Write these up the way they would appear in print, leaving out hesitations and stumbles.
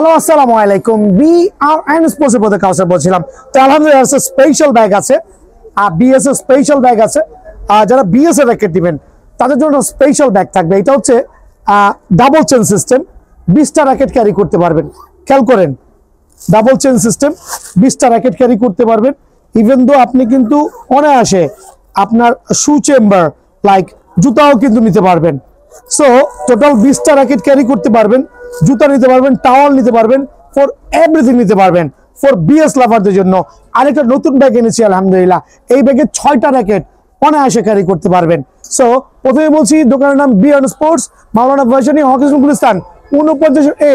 Hello আসসালামু আলাইকুম BRN sports এর কাছে বলছিলাম। তো আলহামদুলিল্লাহ স্পেশাল ব্যাগ আছে, বিএস এর স্পেশাল ব্যাগ আছে। যারা বিএস এর র্যাকেট দিবেন তাদের জন্য স্পেশাল ব্যাগ থাকবে। এটা হচ্ছে ডাবল চেন সিস্টেম, 20টা র্যাকেট ক্যারি করতে পারবেন। খেয়াল করেন, ডাবল চেন সিস্টেম, 20টা র্যাকেট ক্যারি করতে পারবেন। ইভেন দো আপনি কিন্তু অনায়াসে আপনার শু চেম্বার লাইক জুতাও কিন্তু নিতে পারবেন। সো টোটাল 20টা র্যাকেট ক্যারি করতে পারবেন, জুতা নিতে পারবেন, টাওয়াল নিতে পারবেন, ফর এভরিথিং নিতে পারবেন ফর বিএস লাভারদের জন্য। আরেকটা নতুন ব্যাগ এনেছি আলহামদুলিল্লাহ, এই ব্যাগে 6টা র্যাকেট অনায়াসে ক্যারি করতে পারবেন। সো প্রথমে বলছি দোকানের নাম বিআরএন স্পোর্টস, মাওলানা ভার্সিটি, হকিস গুলিস্তান 49A।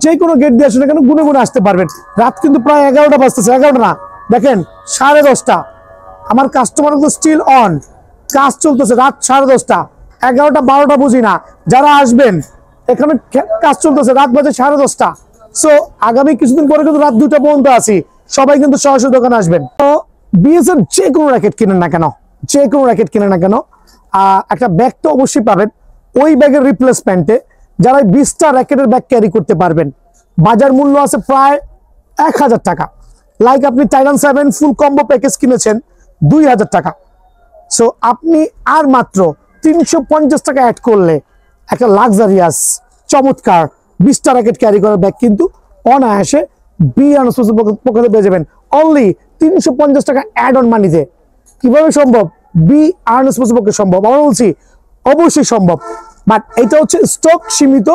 যে কোনো গেট দিয়ে আসলে কেন গুনে গুনে আসতে পারবেন। রাত কিন্তু প্রায় 11টা বাজতেছে, 11টা না, দেখেন 10:30। আমার কাস্টমার তো স্টিল অন, কাজ চলতেছে, রাত 10:30, 11টা 12টা বুঝি না। যারা আসবেন এখানে কাজ চলতেছে, রাত বাজে 10:30। সো আগামী কিছুদিন পরে কিন্তু রাত 2টা পর্যন্ত আছি, সবাই কিন্তু সরাসরি দোকানে আসবেন। তো বিএস এর যে কোনো র্যাকেট কিনেন না কেন, যে কোনো র্যাকেট কিনেন না কেন, একটা ব্যাগ তো অবশ্যই পাবেন। ওই ব্যাগের রিপ্লেসমেন্টে যারা 20টা র্যাকেটের ব্যাগ ক্যারি করতে পারবেন, বাজার মূল্য আছে প্রায় 1000 টাকা। লাইক আপনি টাইটান 7 ফুল কম্বো প্যাকেজ কিনেছেন 2000 টাকা। সো আপনি আর মাত্র 350 টাকা অ্যাড করলে একটা লাক্সারিয়াস চমৎকার 20টা র্যাকেট ক্যারি করার ব্যাগ কিন্তু অনায়াসে বিআরএন স্পোর্টস পক্ষে পেয়ে যাবেন অনলি 350 টাকা অ্যাড অন মানিতে। কিভাবে সম্ভব? বিআরএন স্পোর্টস পক্ষে সম্ভব, আমরা বলছি অবশ্যই সম্ভব। বাট এটা হচ্ছে স্টক সীমিত,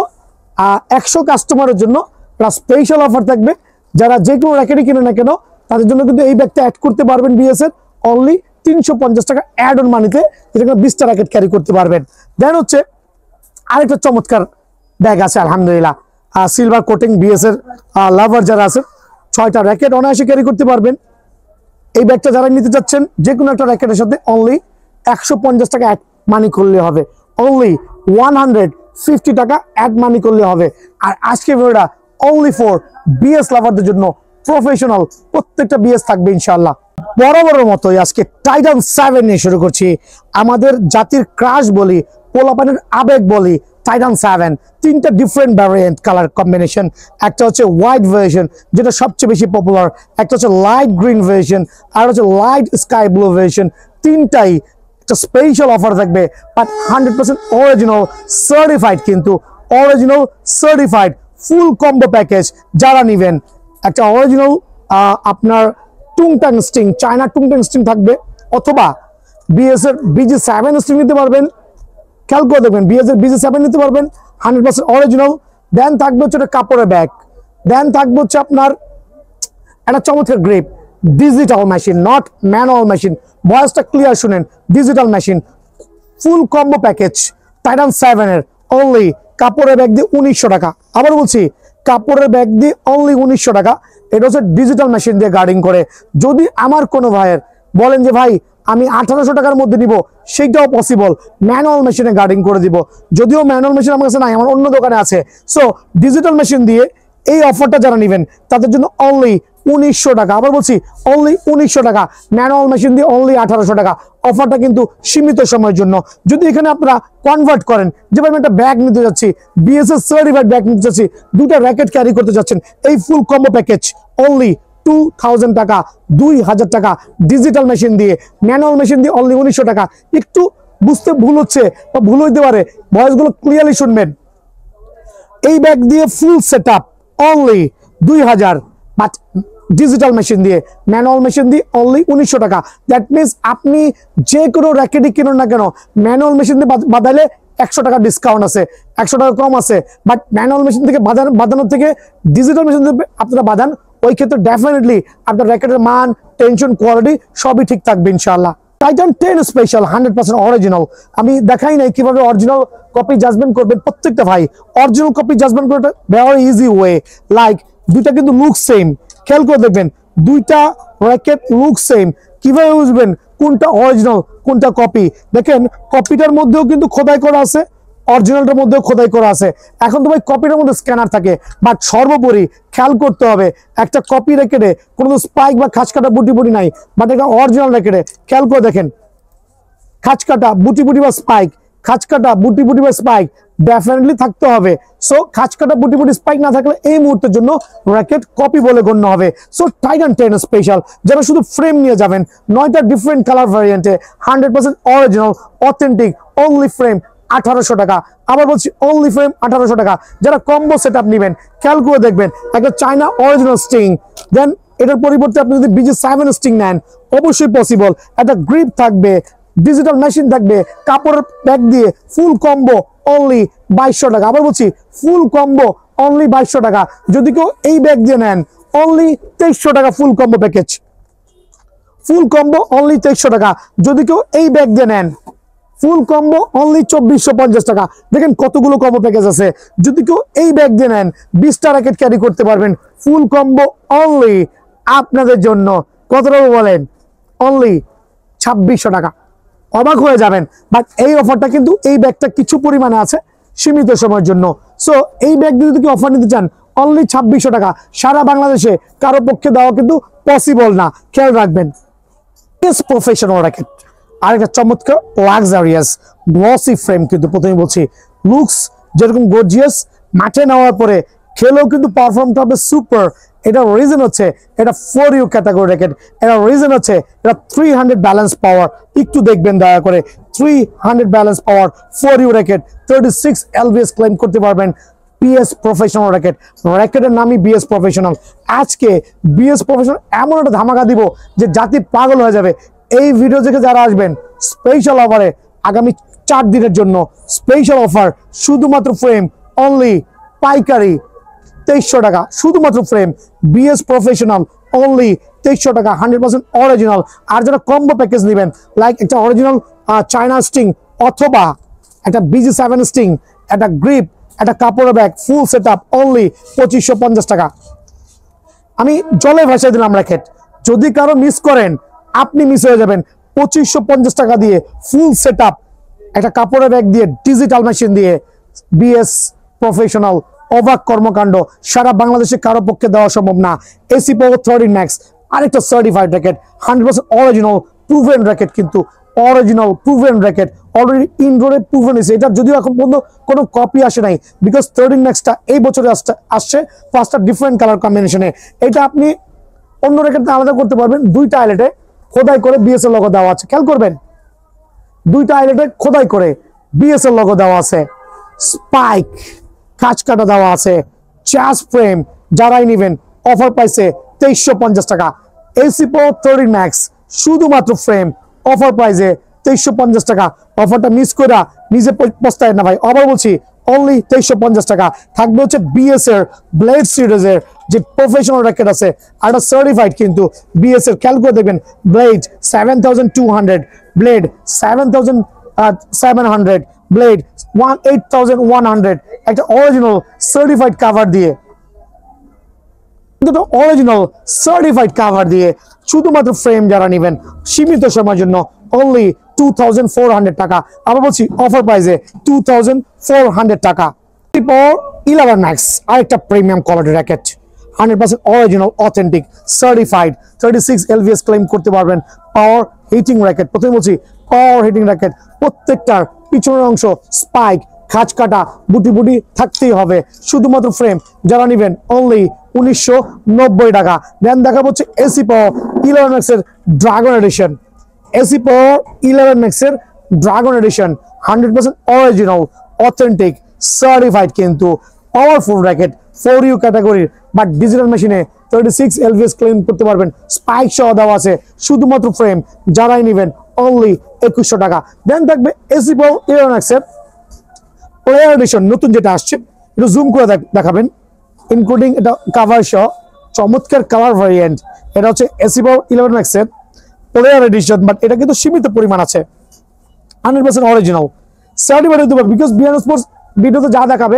100 কাস্টমারের জন্য প্লাস স্পেশাল অফার থাকবে। যারা যে কোনো র্যাকেটই কিনে না কেন তাদের জন্য কিন্তু এই ব্যাগটা অ্যাড করতে পারবেন বিএস এর অনলি 350 টাকা অ্যাড অন মানিতে, যেটা 20টা র্যাকেট ক্যারি করতে পারবেন। দেন হচ্ছে আরেকটা চমৎকার ব্যাগ আছে আলহামদুলিল্লাহ, সিলভার কোটিং বিএস এর লাভার যারা আছে 6টা র্যাকেট অনায়াসে ক্যারি করতে পারবেন। এই ব্যাগটা যারা নিতে চাচ্ছেন যে কোনো একটা র্যাকেটের সাথে অনলি 150 টাকা অ্যাড মানি করলে হবে, অনলি 150 টাকা অ্যাড মানি করলে হবে। আর আজকে ভিডিওটা অনলি ফর বিএস লাভারদের জন্য, প্রফেশনাল প্রত্যেকটা বিএস থাকবে ইনশাআল্লাহ। বরাবরের মতোই আজকে টাইটান 7 নিয়ে শুরু করছি। আমাদের জাতির ক্রাশ বলি, পোলাপানের আবেগ বলি, টাইটান 7 3টা ডিফারেন্ট ভ্যারিয়েন্ট কালার কম্বিনেশন। একটা হচ্ছে হোয়াইট ভার্সন যেটা সবচেয়ে বেশি পপুলার, একটা হচ্ছে লাইট গ্রিন ভার্সন, আর হচ্ছে লাইট স্কাই ব্লু ভার্সন। তিনটাই একটা স্পেশাল অফার থাকবে, বাট 100% অরিজিনাল সার্টিফাইড, কিন্তু অরিজিনাল সার্টিফাইড ফুল কম্বো প্যাকেজ যারা নেবেন। একটা অরিজিনাল আপনার টুংটাং স্টিং, চায়না টুংটাং স্টিং থাকবে, অথবা বিএস এর BG7 স্টিং নিতে পারবেন। খেয়াল করে দেখবেন বিএস এর BG7 নিতে পারবেন 100% অরিজিনাল। দেন থাকবে হচ্ছে একটা কাপড়ের ব্যাগ, দেন থাকবে হচ্ছে আপনার একটা চমৎকার grip, digital machine, not manual machine. ভয়েসটা ক্লিয়ার শুনেন, digital machine full combo package Titan 7 এর অনলি কাপড়ের ব্যাগ দিয়ে 1900 টাকা। আবার বলছি কাপড়ের ব্যাগ দিয়ে অনলি 1900 টাকা। এটা হচ্ছে ডিজিটাল মেশিন দিয়ে গার্ডিং করে। যদি আমার কোনো ভাইয়ের বলেন যে ভাই আমি 1800 টাকার মধ্যে নিব, সেইটাও পসিবল, ম্যানুয়াল মেশিনে গার্ডিং করে দিব। যদিও ম্যানুয়াল মেশিন আমার কাছে নাই, আমার অন্য দোকানে আছে। সো ডিজিটাল মেশিন দিয়ে এই অফারটা যারা নেবেন তাদের জন্য অনলি 1900 টাকা। আবার বলছি অনলি 1900 টাকা, ম্যানুয়াল মেশিন দিয়ে অনলি 1800 টাকা। অফারটা কিন্তু সীমিত সময়ের জন্য। যদি এখানে আপনারা কনভার্ট করেন যে ভাই আমি একটা ব্যাগ নিতে যাচ্ছি, বিএসএস সার্টিফাইড ব্যাগ নিতে যাচ্ছি, 2টা র্যাকেট ক্যারি করতে যাচ্ছেন, এই ফুল কম্বো প্যাকেজ অনলি 2000 টাকা, 2000 টাকা ডিজিটাল মেশিন দিয়ে। ম্যানুয়াল মেশিন দিয়ে অনলি 1900 টাকা। একটু বুঝতে ভুল হচ্ছে বা ভুল হইতে পারে, ভয়েসগুলো ক্লিয়ারলি শুনবেন। এই ব্যাগ দিয়ে full set up only 2000, but digital machine দিয়ে, ম্যানুয়াল মেশিন দিয়ে অনলি 1900 টাকা। দ্যাট মিনস আপনি যে কোনো র্যাকেটই কিনুন না কেন, ম্যানুয়াল মেশিন দিয়ে বাদাইলে 100 টাকা ডিসকাউন্ট আছে, 100 টাকা কম আছে। বাট ম্যানুয়াল মেশিন থেকে বাঁধানোর থেকে ডিজিটাল মেশিন থেকে আপনারা বাঁধান, ওই ক্ষেত্রে ডেফিনেটলি আপনার র্যাকেটের মান, টেনশন, কোয়ালিটি সবই ঠিক থাকবে ইনশাআল্লাহ। Titan 10 special 100% original. আমি দেখাই নাই কিভাবে অরিজিনাল কপি জাজমেন্ট করবেন। প্রত্যেকটা ভাই অরিজিনাল কপি জাজমেন্ট করাটা ভেরি ইজি ওয়ে। লাইক দুইটা কিন্তু লুক সেম, খেয়াল করে দেখবেন দুইটা র্যাকেট লুক সেম। কিভাবে বুঝবেন কোনটা অরিজিনাল কোনটা কপি? দেখেন কপিটার মধ্যেও কিন্তু খোদাই করা আছে, অরিজিনালটার মধ্যেও খোদাই করা আছে। এখন তো ভাই কপিটার মধ্যে স্ক্যানার থাকে, বাট সর্বোপরি খেয়াল করতে হবে একটা কপি র্যাকেটে কোনো স্পাইক বা খাঁচ কাটা বুটি বুটি নাই, বাট একটা অরিজিনাল র্যাকেটে খেয়াল করে দেখেন খাঁচ কাটা বুটি বুটি বা স্পাইক খাঁচকাটা বুটি বুটি বা স্পাইক ডেফিনেটলি থাকতে হবে। সো খাঁচকাটা বুটি বুটি স্পাইক না থাকলে এই মুহূর্তের জন্য র্যাকেট কপি বলে গণ্য হবে। সো টাইটান 10 স্পেশাল, যারা শুধু ফ্রেম নিয়ে যাবেন 9টা ডিফারেন্ট কালার ভ্যারিয়েন্টে 100% অরিজিনাল অথেন্টিক অনলি ফ্রেম 1800 টাকা। আবার বলছি অনলি ফ্রেম 1800 টাকা। যারা কম্বো সেট আপ নেবেন খেয়াল করে দেখবেন একটা চায়না অরিজিনাল স্টিং, দেন এটার পরিবর্তে আপনি যদি BG7 স্টিং নেন অবশ্যই পসিবল। একটা গ্রিপ থাকবে, ডিজিটাল মেশিন থাকবে, কাপড়ের ব্যাগ দিয়ে ফুল কম্বো অনলি 2200 টাকা। আবার বলছি ফুল কম্বো অনলি 2200 টাকা। যদি কেউ এই ব্যাগ দিয়ে নেন অনলি 2300 টাকা ফুল কম্বো প্যাকেজ। ফুল কম্বো অনলি 2300 টাকা। যদি কেউ এই ব্যাগ দিয়ে নেন ফুল কম্বো অনলি 2450 টাকা। দেখেন কতগুলো কম্বো প্যাকেজ আছে। যদি কেউ এই ব্যাগ দিয়ে নেন 20টা র্যাকেট ক্যারি করতে পারবেন। ফুল কম্বো অনলি আপনাদের জন্য কত টাকা বলেন? অনলি 2600 টাকা। অবাক হয়ে যাবেন, বাট এই অফারটা কিন্তু এই ব্যাগটা কিছু পরিমাণে আছে সীমিত সময়ের জন্য। সো এই ব্যাগ যদি কেউ অফার নিতে চান অনলি 2600 টাকা। সারা বাংলাদেশে কারো পক্ষে দেওয়া কিন্তু পসিবল না, খেয়াল রাখবেন। প্রফেশনাল র্যাকেট আরেকটা চমৎকার লাক্সারিয়াস গ্লসি ফ্রেম, কিন্তু প্রথমে বলছি লুকস যেরকম গর্জিয়াস, মাঠে নেওয়ার পরে খেলেও কিন্তু পারফর্মটা হবে সুপার। এটা রিজন হচ্ছে এটা 4U ক্যাটাগরি র্যাকেট। এটা রিজন হচ্ছে এটা 300 ব্যালেন্স পাওয়ার। একটু দেখবেন দয়া করে 300 ব্যালেন্স পাওয়ার 4U র্যাকেট 36 LBS ক্লেম করতে পারবেন। BS প্রফেশনাল র্যাকেট, র্যাকেটের নামই BS প্রফেশনাল। আজকে BS প্রফেশনাল এমন একটা ধামাকা দিব যে জাতি পাগল হয়ে যাবে। এই ভিডিও থেকে যারা আসবেন স্পেশাল অফারে আগামী 4 দিনের জন্য স্পেশাল অফার, শুধুমাত্র ফ্রেম অনলি পাইকারি 2300 টাকা। শুধুমাত্র ফ্রেম BS প্রফেশনাল অনলি 2300 টাকা, 100% অরিজিনাল। আর যারা কম্বো প্যাকেজ নেবেন লাইক একটা অরিজিনাল চায়না স্টিং অথবা একটা BG7 স্টিং, একটা গ্রিপ, একটা কাপড়ের bag, full set up only 2550 টাকা। আমি জলে ভাসাই দিলাম র্যাকেট। যদি কারো মিস করেন আপনি মিস হয়ে যাবেন। 2550 টাকা দিয়ে ফুল সেট আপ, একটা কাপড়ের ব্যাগ দিয়ে, ডিজিটাল মেশিন দিয়ে BS প্রফেশনাল। অবাক কর্মকাণ্ড, সারা বাংলাদেশে কারো পক্ষে দেওয়া সম্ভব না। AC Power 13 Max আরেকটা certified racket, 100% original proven racket, কিন্তু অরিজিনাল প্রুভেন র্যাকেট অলরেডি ইনডোরে প্রুভেন হয়েছে। এটা যদিও এখন পর্যন্ত কোনো কপি আসে নাই, বিকজ 13 Maxটা এই বছরে আসছে 5টা ডিফারেন্ট কালার কম্বিনেশনে। এটা আপনি অন্য র্যাকেট আলাদা করতে পারবেন। 2টা আইলেটে খোদাই করে BS এর লোগো দেওয়া আছে, খেয়াল করবেন। 2টা আইলেটে খোদাই করে BS এর লোগো দেওয়া আছে, স্পাইক খাঁচকাটা দেওয়া আছে, চার্জ ফ্রেম। যারাই নেবেন অফার পাইছে 2350 টাকা। AC Power 13 Max শুধুমাত্র ফ্রেম অফার প্রাইসে 2350 টাকা। অফারটা মিস করে নিজে পস্তায় না ভাই। আবার বলছি অনলি 2350 টাকা। থাকবে হচ্ছে BS এর ব্লেড সিরিজের যে প্রফেশনাল র্যাকেট আছে, আর এটা সার্টিফাইড কিন্তু BS এর। খেয়াল করে দেখবেন ব্লেড 7200, ব্লেড 7700, ব্লেড 8100, একটা অরিজিনাল সার্টিফাইড কাভার দিয়ে, অরিজিনাল সার্টিফাইড কাভার দিয়ে শুধুমাত্র ফ্রেম যারা নেবেন সীমিত সময়ের জন্য অনলি 2400 টাকা। আবার বলছি অফার প্রাইসে 2400 টাকা। 11 Max আরেকটা premium quality racket, 100% original authentic certified, 36 LVS claim করতে পারবেন। পাওয়ার হিটিং র্যাকেট, প্রথমে বলছি পাওয়ার হিটিং র্যাকেট। প্রত্যেকটার পিছনের অংশ স্পাইক, খাঁচ কাটা, বুটি বুটি থাকতেই হবে। শুধুমাত্র ফ্রেম যারা নেবেন অনলি 1990 টাকা। দেন দেখা হচ্ছে AC Power 11 Max এর dragon addition. AC Power 11 Max এর dragon addition 100% original authentic certified, কিন্তু পাওয়ারফুল র্যাকেট 4U ক্যাটাগরির, বাট ডিজিটাল মেশিনে 36 LVS ক্লেম করতে পারবেন। স্পাইক সহ দেওয়া আছে। শুধুমাত্র ফ্রেম যারাই নেবেন অনলি 2100 টাকা। দেন থাকবে AC Power 11 Max এর প্লেয়ার এডিশন, নতুন যেটা আসছে, একটু জুম করে দেখাবেন, ইনক্লুডিং এটা কাভার সহ চমৎকার কালার ভ্যারিয়েন্ট। এটা হচ্ছে AC Power 11 Max এর প্লেয়ার এডিশন, বাট এটা কিন্তু সীমিত পরিমাণ আছে। 100% অরিজিনাল সার্টিফাইড হতে পারবে, বিকজ বিয়ান স্পোর্টস ভিডিওতে যা দেখাবে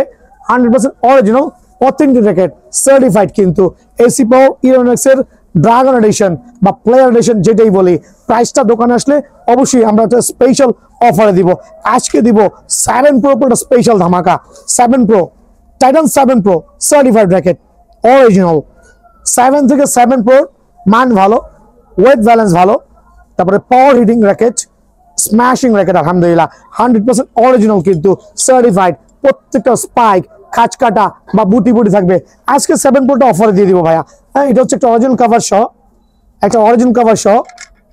100% অরিজিনাল অথেন্টিক র্যাকেট সার্টিফাইড। কিন্তু AC Power 11 Max এর ড্রাগন এডিশন বা প্লেয়ার এডিশন যেটাই বলি, প্রাইসটা দোকানে আসলে অবশ্যই আমরা একটা স্পেশাল অফারে দিব। আজকে দিব 7 Pro একটা স্পেশাল ধামাকা। 7 Pro Titan 7 Pro certified racket original. 7 থেকে 7 Pro মান ভালো, ওয়েট ব্যালেন্স ভালো, তারপরে পাওয়ার হিটিং র্যাকেট, স্ম্যাশিং র্যাকেট আলহামদুলিল্লাহ 100% অরিজিনাল কিন্তু সার্টিফাইড। প্রত্যেকটা স্পাইক খাঁচ কাটা বা বুটি বুটি থাকবে। আজকে 7 Pro টা অফারে দিয়ে দিব ভাইয়া। হ্যাঁ, এটা হচ্ছে একটা অরিজিনাল কাভার সহ, একটা অরিজিনাল কাভার সহ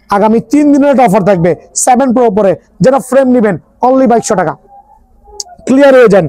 আগামী 3 দিনের একটা অফার থাকবে 7 Pro উপরে। যারা ফ্রেম নেবেন অনলি 2200 টাকা। ক্লিয়ার হয়ে যান।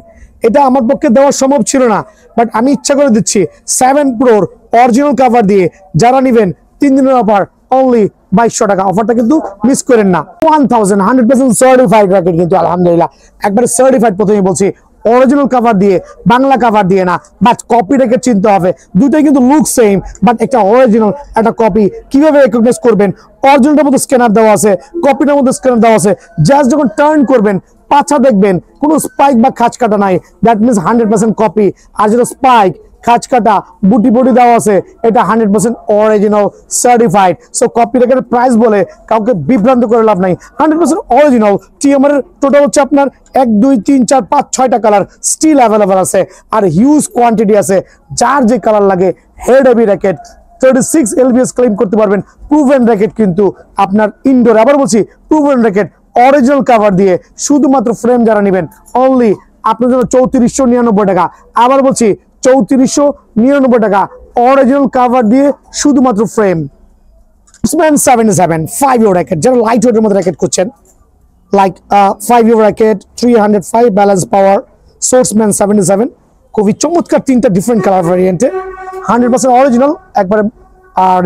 এটা আমার পক্ষে দেওয়া সম্ভব ছিল না, বাট আমি ইচ্ছা করে দিচ্ছি 7 Proর অরিজিনাল কাভার দিয়ে যারা নেবেন 3 দিনের অফার অনলি 2200 টাকা। অফারটা কিন্তু মিস করেন না। 100% সার্টিফাইড র্যাকেট কিন্তু আলহামদুলিল্লাহ একবারে সার্টিফাইড। প্রথমে বলছি অরিজিনাল কাভার দিয়ে, বাংলা কাভার দিয়ে না, বাট কপি রেখে চিনতে হবে। দুটোই কিন্তু লুক সেম, বাট একটা অরিজিনাল একটা কপি কিভাবে রেকগনাইজ করবেন? অরিজিনালটার মধ্যে স্ক্যানার দেওয়া আছে, কপিটার মধ্যে স্ক্যানার দেওয়া আছে। জাস্ট যখন টার্ন করবেন পাছা দেখবেন কোনো স্পাইক বা খাঁচ কাটা নাই, দ্যাট মিনস 100% কপি। আর যেটা স্পাইক খাঁচ কাটা বুটি বুটি দেওয়া আছে এটা 100% অরিজিনাল সার্টিফাইড। সো কপি রেখে প্রাইস বলে কাউকে বিভ্রান্ত করে লাভ নাই। 100% অরিজিনাল। টিএমআর টোটাল হচ্ছে আপনার 1 2 3 4 5 6টা কালার স্টিল অ্যাভেলেবল আছে, আর হিউজ কোয়ান্টিটি আছে। যার যে কালার লাগে head heavy racket 36 LBS claim করতে পারবেন। প্রুভেন র্যাকেট কিন্তু আপনার ইনডোর। আবার বলছি প্রুভেন র্যাকেট অরিজিনাল কাভার দিয়ে শুধুমাত্র ফ্রেম যারা নেবেন অনলি আপনার জন্য 3499 টাকা। আবার বলছি 3499 টাকা অরিজিনাল কাভার দিয়ে শুধুমাত্র ফ্রেম। Swordsman 77 5 year র্যাকেট, যারা লাইট ওয়েটের মধ্যে র্যাকেট করছেন, লাইক 5 year র্যাকেট 305 ব্যালেন্স পাওয়ার Swordsman 77 খুবই চমৎকার। 3টা ডিফারেন্ট কালার ভ্যারিয়েন্টে 100% অরিজিনাল একবারে।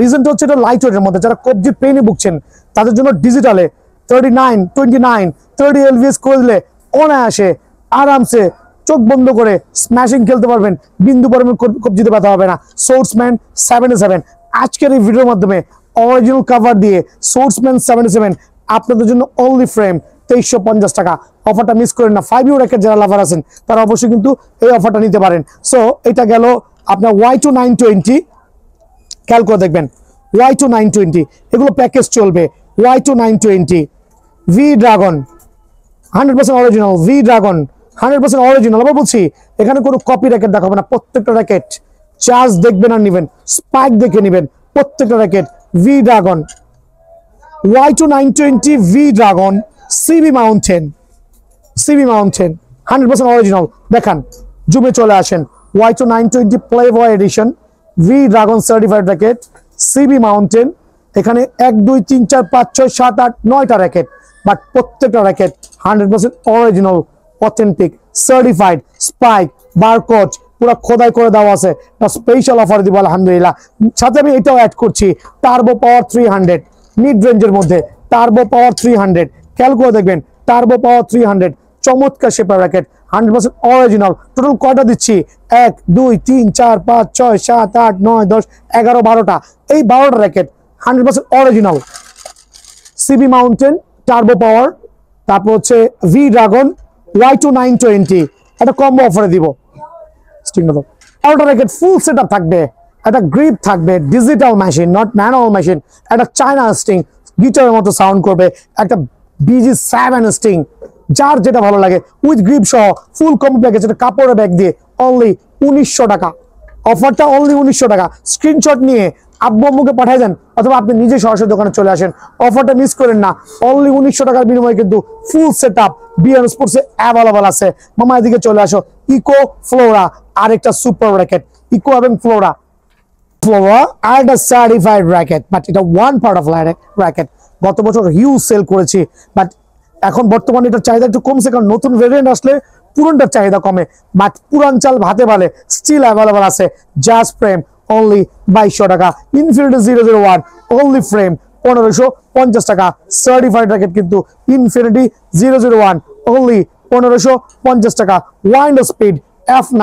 রিজনটা হচ্ছে এটা লাইট ওয়েটের মধ্যে। যারা কবজি পেনে ভুগছেন তাদের জন্য ডিজিটালে 39 29 30 LVS করে দিলে অনায়াসে আরামসে চোখ বন্ধ করে স্ম্যাশিং খেলতে পারবেন। বিন্দু পরিমাণ কবজিতে ব্যথা হবে না। Swordsman 77 আজকের এই ভিডিওর মাধ্যমে অরিজিনাল কাভার দিয়ে Swordsman 77 আপনাদের জন্য অনলি ফ্রেম 2350 টাকা। অফারটা মিস করেন না। 5 year র্যাকেট যারা লাভার আছেন তারা অবশ্যই কিন্তু এই অফারটা নিতে পারেন। সো এটা গেল আপনার Y2 920। খেয়াল করে দেখবেন Y2 920 এগুলো প্যাকেজ চলবে। Y2 920 V Dragon 100% original. V Dragon 100% original. আবার বলছি এখানে কোনো কপি র্যাকেট দেখাবো না। প্রত্যেকটা র্যাকেট চার্জ দেখবেন আর নেবেন, স্পাইক দেখে নেবেন। প্রত্যেকটা racket V Dragon Y2 920 V Dragon CB Mountain 100% original. দেখান জুমে চলে আসেন। Y2 920 Playboy edition V Dragon certified racket CB Mountain। এখানে 1 2 3 4 5 6 7 8 9টা র্যাকেট, বাট প্রত্যেকটা racket 100% original authentic certified. Spike barcode পুরো খোদাই করে দেওয়া আছে। স্পেশাল অফার দিব আলহামদুলিল্লাহ। সাথে আমি এটাও অ্যাড করছি টার্বো পাওয়ার 300 মিড রেঞ্জের মধ্যে। টার্বো পাওয়ার 300 খেয়াল করে দেখবেন। টার্বো পাওয়ার 300 চমৎকার শেপার র্যাকেট 100% অরিজিনাল। টোটাল কয়টা দিচ্ছি? 1 2 3 4 5 6 7 8 9 10 11 12টা। এই 12টা racket 100% original. CB Mountain turbo power, তারপর হচ্ছে V Dragon Y2 920 একটা কম্বো অফারে দিব। আউটার র্যাকেট ফুল সেটআপ থাকবে, একটা গ্রিপ থাকবে, digital machine not manual machine, একটা চায়না স্টিং গিটারের মতো সাউন্ড করবে, একটা BG7 স্টিং যার যেটা ভালো লাগে উইথ গ্রিপ সহ ফুল কম্বো প্যাকেজ। এটা কাপড়ের ব্যাগ দিয়ে অনলি 1900 টাকা। অফারটা অনলি 1900 টাকা। স্ক্রিনশট নিয়ে আব্বু আম্মুকে পাঠিয়ে দেন অথবা আপনি নিজে সরাসরি দোকানে চলে আসেন। অফারটা মিস করেন না। অনলি 1900 টাকার বিনিময়ে কিন্তু ফুল সেটআপ বিএন স্পোর্টসে অ্যাভেলেবল আছে। মামা এদিকে চলে আসো। ইকো ফ্লোরা আরেকটা সুপার র্যাকেট। ইকো এবং ফ্লোরা আর একটা সার্টিফাইড র্যাকেট, বাট এটা ওয়ান পার্ট অফ র্যাকেট। গত বছর হিউজ সেল করেছি, বাট এখন বর্তমানে এটার চাহিদা একটু কমছে, কারণ নতুন ভেরিয়েন্ট আসলে পুরনটার চাহিদা কমে। বাট পুরান চাল ভাতে ভালে স্টিল অ্যাভেলেবল আছে। জাস্ট ফ্রেম অনলি 2200 টাকা। ইনফিনিটি 001 অনলি ফ্রেম 1550 টাকা। সার্টিফাইড র্যাকেট কিন্তু ইনফিনিটি 001 অনলি 1550 টাকা। ওয়াইন্ড স্পিড F9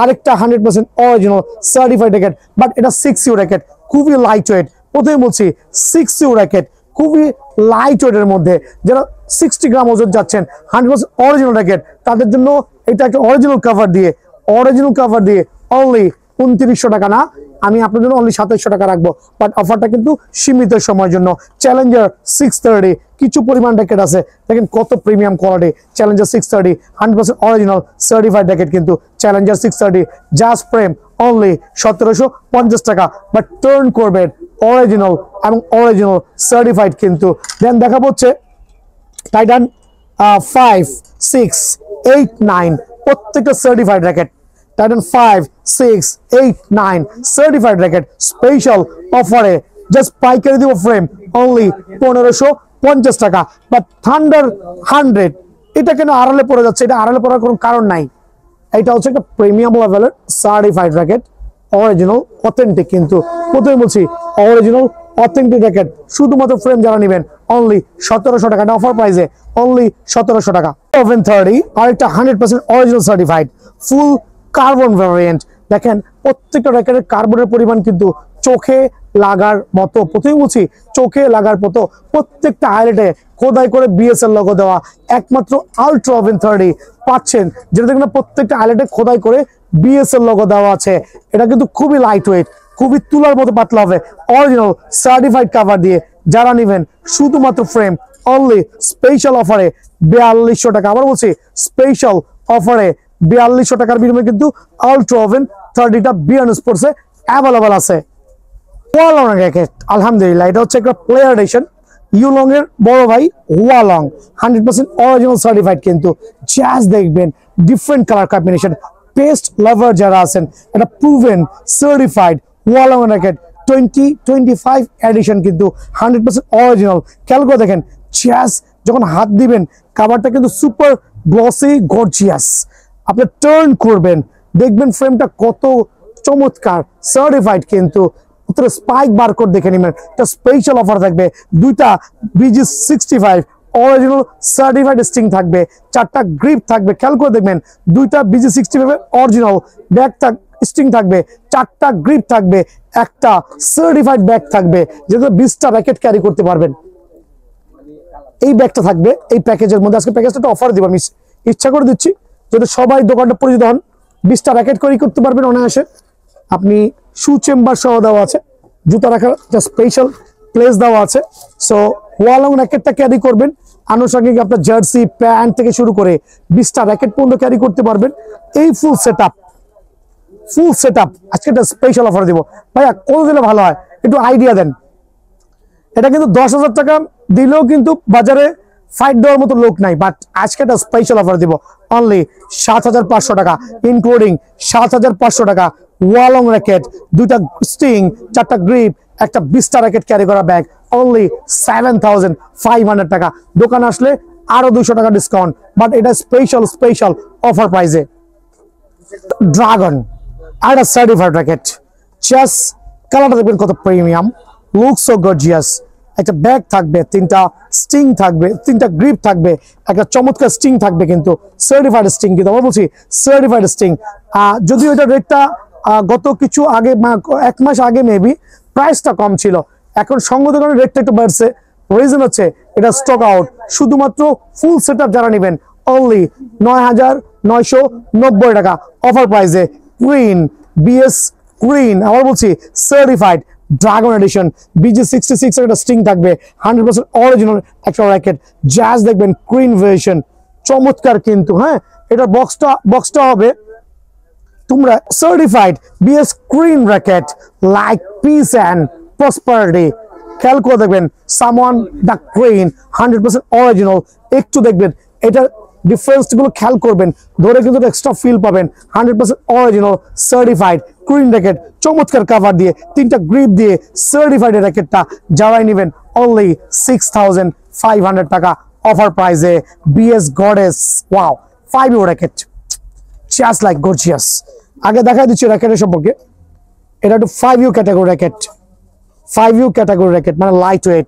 আরেকটা 100% অরিজিনাল সার্টিফাইড র্যাকেট, বাট এটা 6 ইউ র্যাকেট, খুবই লাইট ওয়েট। প্রথমে বলছি 6 ইউ র্যাকেট খুবই লাইট ওয়েটের মধ্যে। যারা 60 গ্রাম ওজন যাচ্ছেন 100% অরিজিনাল র্যাকেট তাদের জন্য এটা একটা অরিজিনাল কাভার দিয়ে অনলি 2900 টাকা না, আমি আপনাদের জন্য অনলি 2700 টাকা রাখবো। বাট অফারটা কিন্তু সীমিত সময়ের জন্য। চ্যালেঞ্জার 630 কিছু পরিমাণ র্যাকেট আছে, দেখেন কত premium quality. Challenger 630 100% original certified racket কিন্তু চ্যালেঞ্জার 630 জাস্ট ফ্রেম অনলি 1750 টাকা। বাট টার্ন করবেন অরিজিনাল এবং অরিজিনাল সার্টিফাইড কিন্তু। দেন দেখা হচ্ছে টাইটান 5, 6, 8, 9 প্রত্যেকটা certified racket. Titan 5, 6, 8, 9 certified racket special অফারে জাস্ট পাইকারি দিব ফ্রেম অনলি 1550 টাকা। বাট থান্ডার 100 এটা কেন আড়ালে পড়ে যাচ্ছে? এটা আড়ালে পড়ার কোনো কারণ নাই। এটা হচ্ছে একটা প্রিমিয়াম লেভেলের সার্টিফাইড র্যাকেট, অরিজিনাল অথেন্টিক। কিন্তু প্রথমে বলছি অরিজিনাল অথেন্টিক র্যাকেট। শুধুমাত্র ফ্রেম যারা নেবেন অনলি 1700 টাকা, অফার প্রাইসে অনলি 1700 টাকা। 730 আরেকটা 100% অরিজিনাল সার্টিফাইড ফুল কার্বন ভ্যারিয়েন্ট। দেখেন প্রত্যেকটা র্যাকেটের কার্বনের পরিমাণ কিন্তু চোখে লাগার মতো। প্রথমে বলছি চোখে লাগার মতো। প্রত্যেকটা হাইলাইটে খোদাই করে বিএসএল লোগো দেওয়া। একমাত্র আলট্রা ওভেন 30 পাচ্ছেন যেটা দেখেন প্রত্যেকটা হাইলাইটে খোদাই করে বিএসএল লোগো দেওয়া আছে। এটা কিন্তু খুবই লাইট ওয়েট, খুবই তুলার মতো পাতলা হবে। অরিজিনাল সার্টিফাইড কাভার দিয়ে যারা নেবেন শুধুমাত্র ফ্রেম অনলি স্পেশাল অফারে 4200 টাকা। আবার বলছি স্পেশাল অফারে 4200 টাকার বিনিময়ে কিন্তু আলট্রা ওভেন 30টা বিয়ান স্পোর্টসে অ্যাভেলেবল আছে। ওয়ালং র্যাকেট আলহামদুলিল্লাহ এটা হচ্ছে একটা প্লেয়ার এডিশন। ইউলং এর বড় ভাই ওয়ালং 100% অরিজিনাল সার্টিফাইড। কিন্তু জাস্ট দেখবেন different colour combination. Paste lover যারা আছেন এটা প্রুভেন সার্টিফাইড ওয়ালং র্যাকেট 2025 এডিশন কিন্তু 100% অরিজিনাল। খেয়াল করে দেখেন জাস্ট যখন হাত দিবেন কাভারটা কিন্তু সুপার গ্লসি গর্জিয়াস। আপনি টার্ন করবেন দেখবেন ফ্রেমটা কত চমৎকার সার্টিফাইড। কিন্তু স্পাইক বারকোড দেখে নেবেন। একটা স্পেশাল অফার থাকবে। দুইটা BG65 অরিজিনাল সার্টিফাইড স্টিং থাকবে, 4টা গ্রিপ থাকবে। খেয়াল করে দেখবেন দুইটা BG65 অরিজিনাল ব্যাগ স্টিং থাকবে, 4টা গ্রিপ থাকবে, একটা সার্টিফাইড ব্যাগ থাকবে যেটা 20টা র্যাকেট ক্যারি করতে পারবেন। এই ব্যাগটা থাকবে এই প্যাকেজের মধ্যে। আজকে প্যাকেজটা অফার দিব আমি ইচ্ছা করে দিচ্ছি যাতে সবাই দোকানটা পরিচিত হন। 20টা র্যাকেট ক্যারি করতে পারবেন অনায়াসে। আপনি শু চেম্বার সহ দেওয়া আছে, জুতা রাখার স্পেশাল প্লেস দেওয়া আছে। সো ওয়ালং র্যাকেটটা ক্যারি করবেন, আনুষঙ্গিক আপনার জার্সি প্যান্ট থেকে শুরু করে 20টা র্যাকেট পর্যন্ত ক্যারি করতে পারবেন। এই ফুল সেট আপ আজকে একটা স্পেশাল অফার দিব। ভাইয়া কত দিলে ভালো হয় একটু আইডিয়া দেন। এটা কিন্তু 10,000 টাকা দিলেও কিন্তু বাজারে ফাইট দেওয়ার মতো লোক নাই। বাট আজকে একটা স্পেশাল অফার দিব অনলি 7,500 টাকা, ইনক্লুডিং 7,500 টাকা ওয়ালং র্যাকেট, 2টা স্টিং, 4টা গ্রিপ, একটা 20টা র্যাকেট ক্যারি করা ব্যাগ অনলি 7,500 টাকা। দোকান আসলে আরো 200 টাকা ডিসকাউন্ট। বাট এটা স্পেশাল অফার প্রাইসে। ড্রাগন আর একটা সার্টিফাইড র্যাকেট। জাস্ট কালারটা দেখবেন কত প্রিমিয়াম, লুক সো গর্জিয়াস। একটা ব্যাগ থাকবে, 3টা স্টিং থাকবে, 3টা গ্রিপ থাকবে, একটা চমৎকার স্টিং থাকবে কিন্তু সার্টিফাইড স্টিং। কিন্তু আমরা বলছি সার্টিফাইড স্টিং। যদিও এটা রেটটা গত কিছু আগে 1 মাস আগে মেবি প্রাইসটা কম ছিল, এখন সঙ্গত কারণে রেটটা একটু বাড়ছে। রিজন হচ্ছে এটা স্টক আউট। শুধুমাত্র ফুল সেট আপ যারা নেবেন অনলি 9,990 টাকা অফার প্রাইসে। কুইন বিএস কুইন আবার বলছি সার্টিফাইড ড্রাগন এডিশন BG66 এর একটা স্টিং থাকবে, 100% অরিজিনাল একটা র্যাকেট। জাস্ট দেখবেন কুইন ভার্সন চমৎকার কিন্তু। হ্যাঁ এটা বক্সটা হবে তোমরা certified BS queen racket like peace and prosperity. খেয়াল করে দেখবেন সামওয়ান দ্য কুইন 100% অরিজিনাল। একটু দেখবেন এটা ডিফারেন্স গুলো খেয়াল করবেন, ধরে কিন্তু এক্সট্রা ফিল পাবেন। 100% অরিজিনাল সার্টিফাইড কুইন র্যাকেট, চমৎকার কাভার দিয়ে, 3টা গ্রিপ দিয়ে সার্টিফাইড র্যাকেটটা যারাই নেবেন অনলি 6,500 টাকা অফার প্রাইসে। BS goddess wow 5U racket just like gorgeous. আগে দেখা দিচ্ছি র্যাকেটের সম্পর্কে। এটা একটু 5U category racket. 5U category racket মানে লাইট ওয়েট,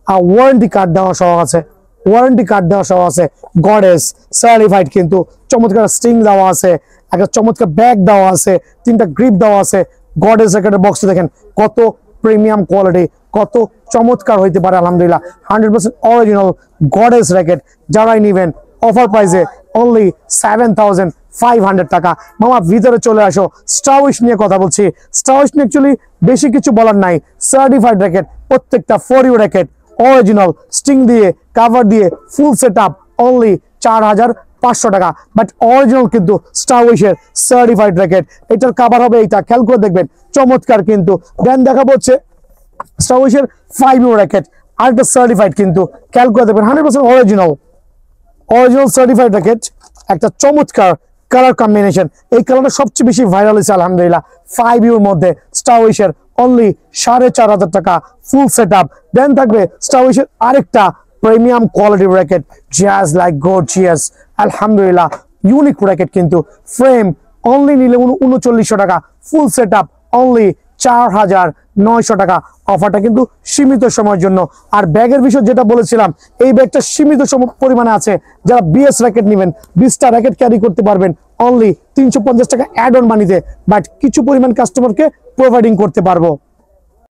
আর ওয়ারেন্টি কার্ড দেওয়া সহ আছে। গডেস সার্টিফাইড কিন্তু চমৎকার স্টিং দেওয়া আছে, একটা চমৎকার ব্যাগ দেওয়া আছে, 3টা গ্রিপ দেওয়া আছে। গডেস র্যাকেটের বক্সটা দেখেন কত প্রিমিয়াম কোয়ালিটি, কত চমৎকার হইতে পারে। আলহামদুলিল্লাহ 100% অরিজিনাল গডেস র্যাকেট যারাই নেবেন অফার প্রাইসে অনলি 7,500 টাকা। মামা ভিতরে চলে আসো, স্টাউইশ নিয়ে কথা বলছি। স্টাউইশ নিয়ে অ্যাকচুয়ালি বেশি কিছু বলার নাই। সার্টিফাইড র্যাকেট প্রত্যেকটা 4U র্যাকেট অরিজিনাল স্টিং দিয়ে কাভার দিয়ে ফুল সেট আপ অনলি 4,500 টাকা। বাট অরিজিনাল কিন্তু স্টাউইশের সার্টিফাইড র্যাকেট। এটার কাভার হবে এইটা, খেয়াল করে দেখবেন চমৎকার কিন্তু। দেন দেখাবো হচ্ছে স্টাউইশের 5U র্যাকেট, আরেকটা সার্টিফাইড কিন্তু খেয়াল করে দেখবেন 100% অরিজিনাল। অরিজিনাল সার্টিফাইড র্যাকেট, একটা চমৎকার কালার কম্বিনেশন। এই কালারটা সবচেয়ে বেশি ভাইরাল হয়েছে আলহামদুলিল্লাহ। 5U মধ্যে স্টার উইশের অনলি 4,500 টাকা ফুল সেট আপ। দেন থাকবে স্টার উইশের আরেকটা প্রিমিয়াম কোয়ালিটির র্যাকেট, জাজ লাইক গর্জিয়াস, আলহামদুলিল্লাহ ইউনিক র্যাকেট। কিন্তু ফ্রেম অনলি নিলে 3900 টাকা, ফুল সেট আপ অনলি 4,900 টাকা। অফারটা কিন্তু সীমিত সময়ের জন্য। আর ব্যাগের বিষয় যেটা বলেছিলাম, এই ব্যাগটা সীমিত পরিমাণে আছে। যারা বিএস র্যাকেট নেবেন, 20টা র্যাকেট ক্যারি করতে পারবেন অনলি 350 টাকা অ্যাড অন মানিতে, বাট কিছু পরিমাণ কাস্টমারকে প্রোভাইডিং করতে পারবো।